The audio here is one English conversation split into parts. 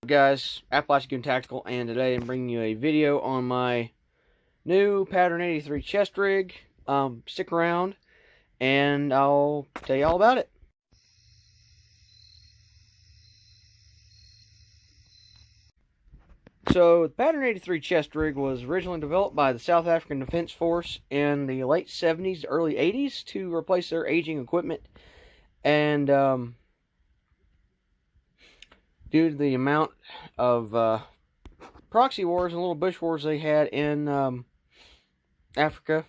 Guys, Appalachian Tactical, and today I'm bringing you a video on my new Pattern 83 chest rig. Stick around and I'll tell you all about it. So, the Pattern 83 chest rig was originally developed by the South African Defense Force in the late 70s to early 80s to replace their aging equipment. And due to the amount of proxy wars and little bush wars they had in Africa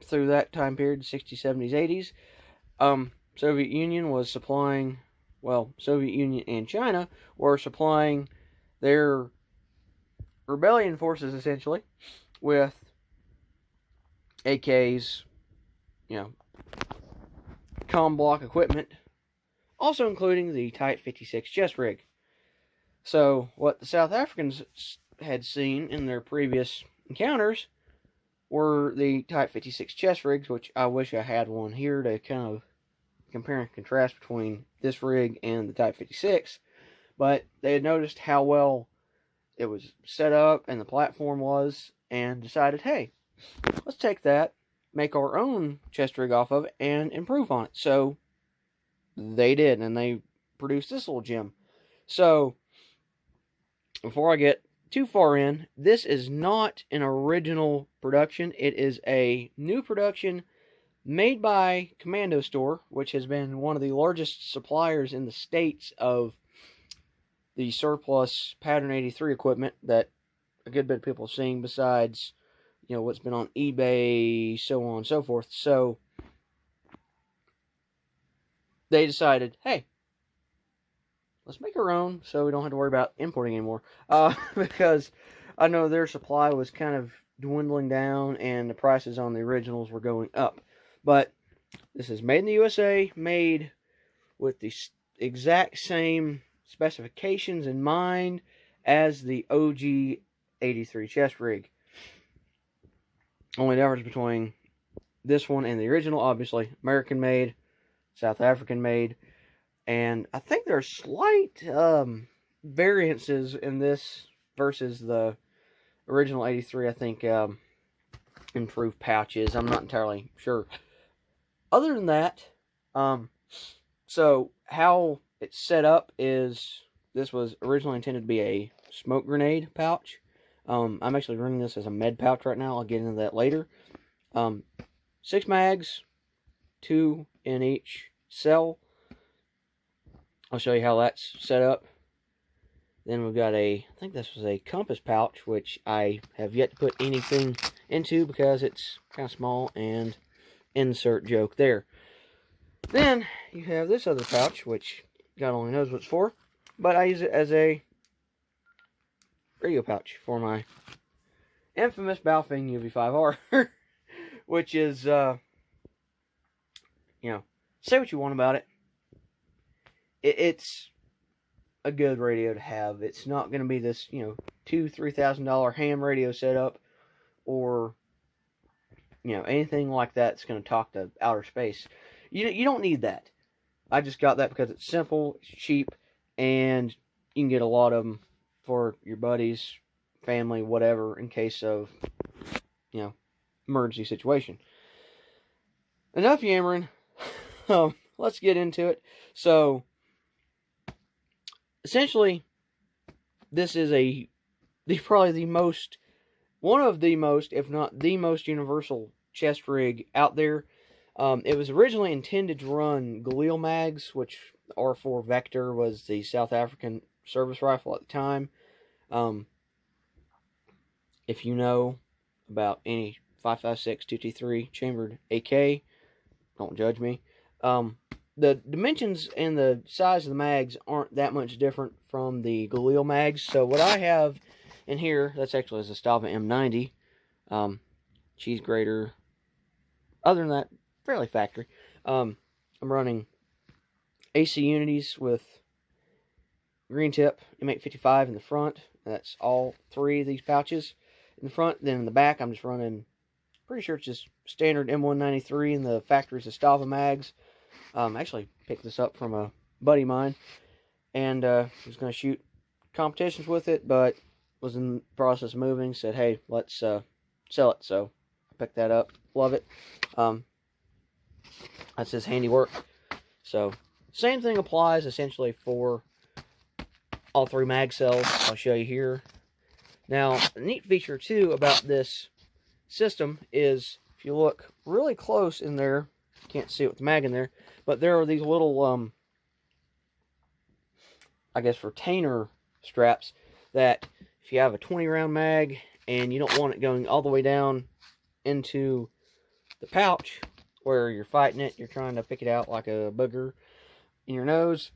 through that time period, 60s, 70s, 80s, Soviet Union was supplying, well, Soviet Union and China were supplying their rebellion forces, essentially, with AKs, comm block equipment, also including the Type 56 chest rig. So, what the South Africans had seen in their previous encounters were the Type 56 chest rigs, which I wish I had one here to kind of compare and contrast between this rig and the Type 56. But they had noticed how well it was set up and the platform was, and decided, hey, let's take that, make our own chest rig off of it, and improve on it. So they did, and they produced this little gem. So before I get too far in, this is not an original production. It is a new production made by Kommandostore, which has been one of the largest suppliers in the States of the surplus Pattern 83 equipment that a good bit of people have seen, besides, what's been on eBay, so on and so forth. So they decided, hey, let's make our own so we don't have to worry about importing anymore. Because I know their supply was kind of dwindling down and the prices on the originals were going up. But this is made in the USA, made with the exact same specifications in mind as the OG 83 chest rig. Only difference between this one and the original, obviously, American made, South African made, and I think there are slight variances in this versus the original 83. I think improved pouches. I'm not entirely sure. Other than that, so how it's set up is, this was originally intended to be a smoke grenade pouch. I'm actually running this as a med pouch right now. I'll get into that later. 6 mags, 2 in each cell. I'll show you how that's set up. Then we've got I think this was a compass pouch, which I have yet to put anything into because it's kind of small, and insert joke there. Then you have this other pouch, which God only knows what it's for, but I use it as a radio pouch for my infamous Baofeng UV5R, which is, say what you want about it. It's a good radio to have. It's not going to be this, $2,000-$3,000 ham radio setup, or, anything like that that's going to talk to outer space. You don't need that. I just got that because it's simple, it's cheap, and you can get a lot of them for your buddies, family, whatever, in case of, emergency situation. Enough yammering. Let's get into it. So, essentially, this is probably one of the most, if not the most universal chest rig out there. It was originally intended to run Galil mags, which R4 Vector was the South African service rifle at the time. If you know about any 5.56 2T3 chambered AK, don't judge me. The dimensions and the size of the mags aren't that much different from the Galil mags. So what I have in here, that's actually a Zastava M90. Cheese grater. Other than that, fairly factory. I'm running AC unities with green tip M855 in the front. That's all 3 of these pouches in the front. Then in the back, I'm just running, pretty sure it's just standard M193 in the factory Zastava mags. Actually picked this up from a buddy of mine, and was going to shoot competitions with it, but was in the process of moving. Said, hey, let's sell it. So I picked that up. Love it. That's his handiwork. So same thing applies essentially for all 3 mag cells. I'll show you here. Now, a neat feature too about this system is if you look really close in there, you can't see it with the mag in there, but there are these little I guess retainer straps that if you have a 20 round mag and you don't want it going all the way down into the pouch where you're fighting it, you're trying to pick it out like a booger in your nose,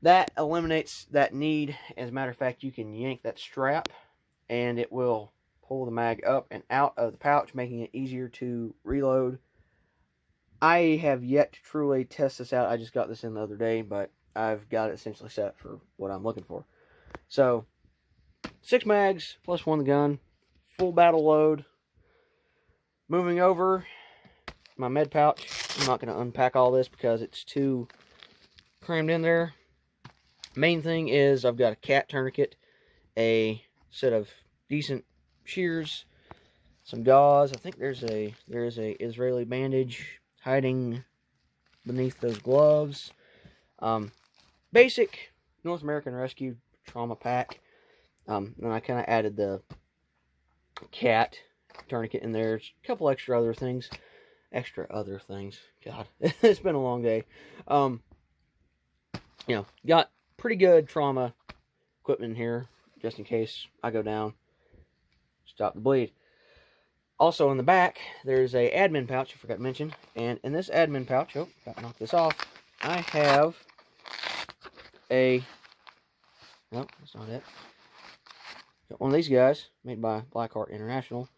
that eliminates that need. As a matter of fact, you can yank that strap and it will pull the mag up and out of the pouch, making it easier to reload. I have yet to truly test this out. I just got this in the other day, but I've got it essentially set for what I'm looking for. So 6 mags plus 1 gun, full battle load. Moving over, my med pouch. I'm not going to unpack all this because it's too crammed in there. Main thing is I've got a cat tourniquet, a set of decent shears, some gauze. I think there's a Israeli bandage hiding beneath those gloves. Basic North American Rescue trauma pack. Then I kind of added the cat tourniquet in there. A couple extra other things. God, it's been a long day. You know, got pretty good trauma equipment in here just in case I go down. Stop the bleed. Also in the back, there's a admin pouch I forgot to mention, and in this admin pouch, oh, got to knock this off. I have a, nope, that's not it. Got one of these guys made by Blackheart International.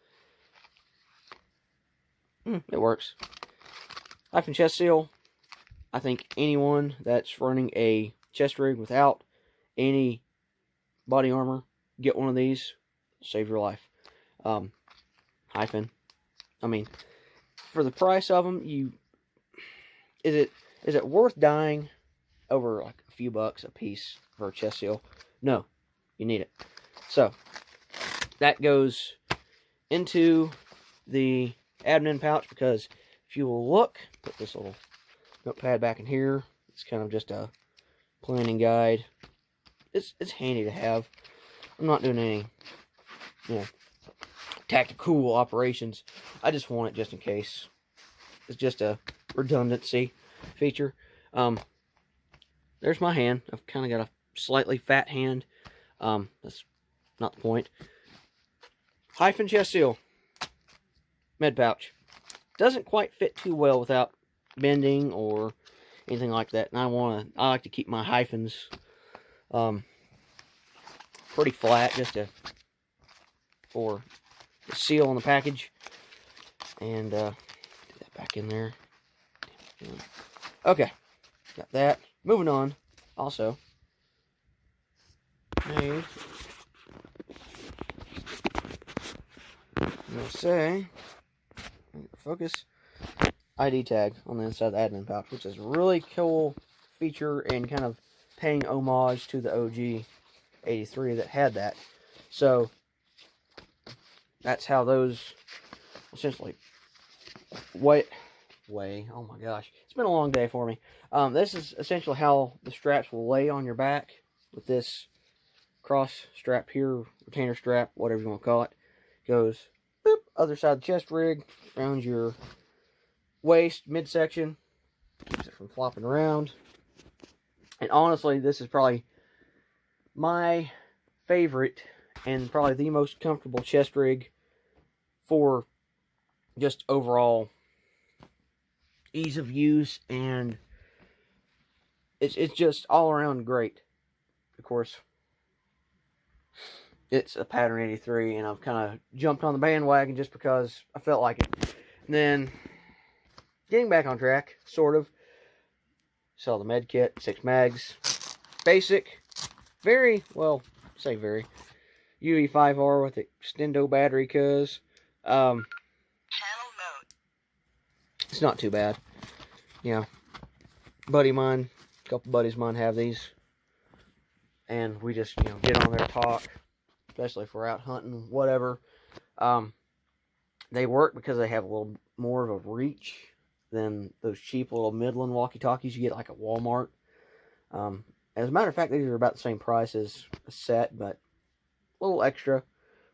It works. Hyphen chest seal. I think anyone that's running a chest rig without any body armor, get one of these, save your life. Hyphen. I mean, for the price of them, is it worth dying over like a few bucks a piece for a chest seal? No, you need it. So that goes into the admin pouch because if you will look, put this little notepad back in here. It's kind of just a planning guide. It's handy to have. I'm not doing any, you know, tactical operations. I just want it just in case. It's just a redundancy feature. There's my hand. I've kind of got a slightly fat hand. That's not the point. Hyphen chest seal. Med pouch. Doesn't quite fit too well without bending or anything like that. And I like to keep my hyphens pretty flat just for the seal on the package. And get that back in there. Okay, got that. Moving on. Also, made, I'm gonna say, focus, ID tag on the inside of the admin pouch, which is a really cool feature and kind of paying homage to the OG 83 that had that. So that's how those essentially weigh. Oh my gosh, it's been a long day for me. This is essentially how the straps will lay on your back with this cross strap here, retainer strap, whatever you want to call it. Goes boop, other side of the chest rig, around your waist, midsection, keeps it from flopping around. And honestly, this is probably my favorite and probably the most comfortable chest rig for just overall ease of use, and it's just all around great. Of course, it's a pattern 83, and I've kind of jumped on the bandwagon just because I felt like it. And then getting back on track, sort of. Saw the med kit, 6 mags, basic, very well, say very, UE5R with extendo battery, cause it's not too bad. You know, a couple buddies of mine have these. and we just, get on there, talk, especially if we're out hunting, whatever. They work because they have a little more of a reach than those cheap little Midland walkie-talkies you get like at Walmart. As a matter of fact, these are about the same price as a set, but a little extra,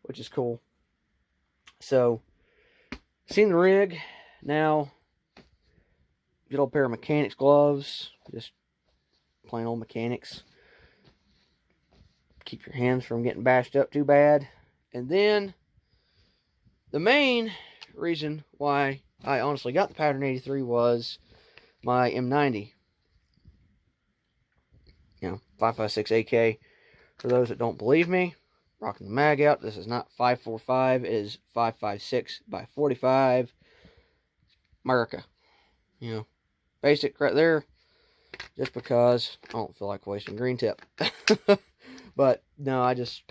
which is cool. So, seen the rig. Now, good old pair of mechanics gloves, just plain old mechanics. Keep your hands from getting bashed up too bad. And then, the main reason why I honestly got the Pattern 83 was my M90. 5.56 AK. For those that don't believe me, rocking the mag out. This is not 5.45. It is 5.56 by 45. America. Basic right there. Just because I don't feel like wasting green tip. But, no, I just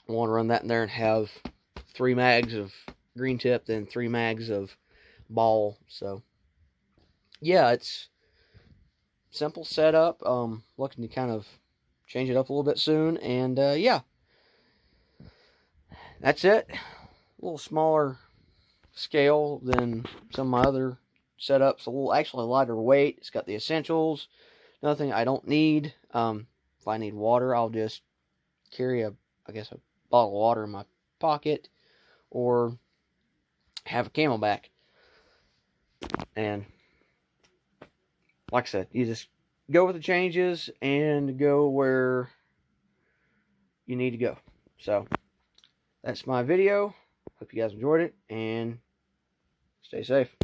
want to run that in there and have 3 mags of green tip, then 3 mags of ball. So, yeah, it's simple setup. Looking to kind of change it up a little bit soon. And, yeah. That's it. A little smaller scale than some of my other setups. A little, actually lighter weight. It's got the essentials. Nothing I don't need. If I need water, I'll just carry a bottle of water in my pocket. Or have a Camelback. And like I said, you just go with the changes and go where you need to go. So, that's my video. Hope you guys enjoyed it, and stay safe.